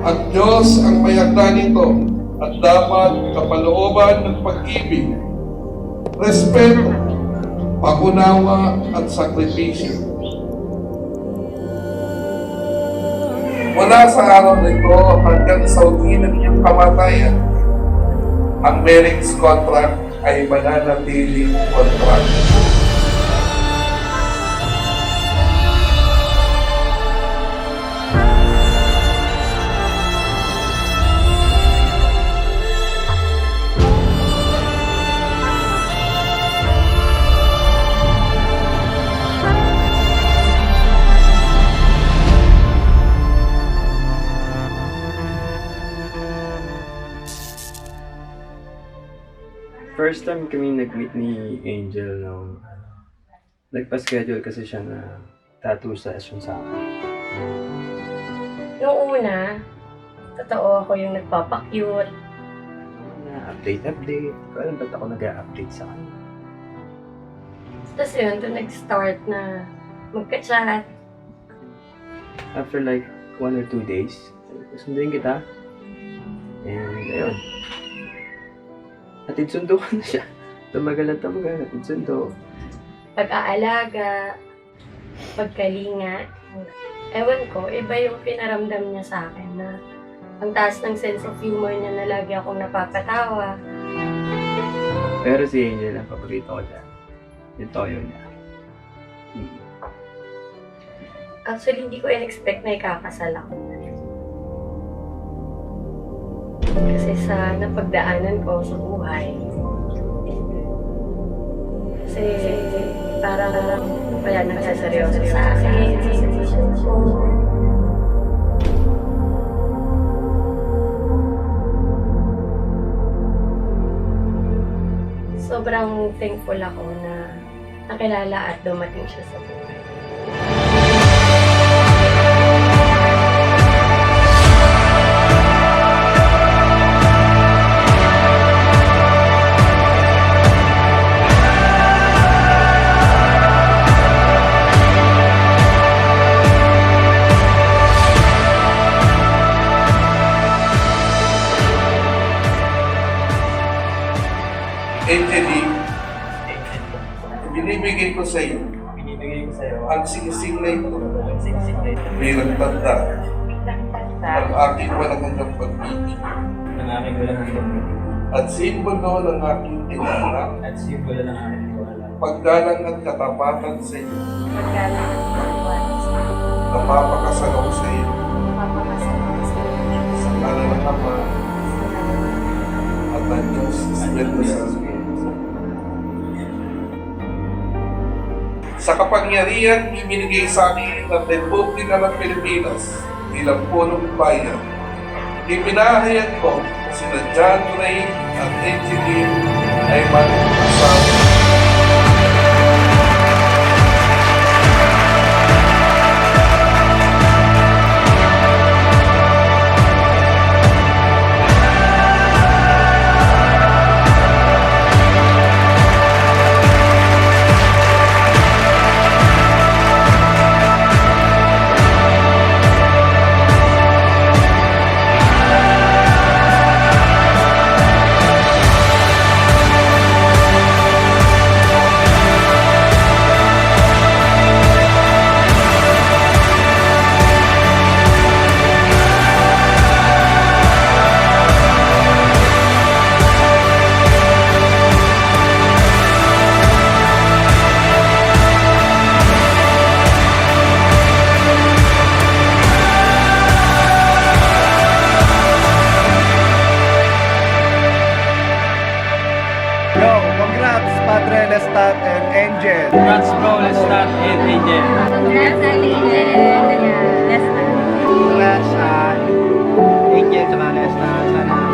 At Diyos ang may hagdan nito at dapat kapalooban ng pag-ibig, respeto, pag-unawa at sakripisyo. Mula sa araw na ito hanggang sa uli ng iyong kamatayan, ang marriage contract ay mananatiling contract. First time kami nag-meet ni Angel nung nagpa-schedule kasi siya na tattoo session sa akin. Noong una, totoo ako yung nagpapakyut. Na update. Kaya ba't ako nag-update sa kanya? Tapos yun, doon nag-start na magka-chat. After like 1 or 2 days, sunduin kita. And ayun. Atid sundo ko na siya. Tumagal, atid sundo. Pag-aalaga, pagkalinga. Ewan ko, iba yung pinaramdam niya sa akin na ang taas ng sense of humor niya na lagi akong napapatawa. Pero si Angel ang paborito ko dyan. Yung toyo niya. Actually, hindi ko in-expect na ikakasal ako. Kasi sa napagdaanan ko sa buhay, kasi parang wala nagsaseryoso sa akin, sa sitwasyon ko. Sobrang thankful ako na nakilala at dumating siya sa buhay. Angelique, binibigay ko sa iyo ang singsing na ito bilang tanda ng aking walang hanggang pag-ibig at simbolo ng aking tiwala, paggalang at katapatan sa iyo, napapakasalaw sa iyo sa ngalan ng Ama at ng Diyos Espiritu Santo. Sa kapangyarihan ibinigay sa akin ng Republika ng Pilipinas bilang punong bayan, ipinahayag ko na sina John Ray at Angeline ay mag-asawa. Padre Lestat and Angel. Congrats bro, Lestat and Angel. Congrats, Angel! Congrats sa Angel sa Lestat. Sana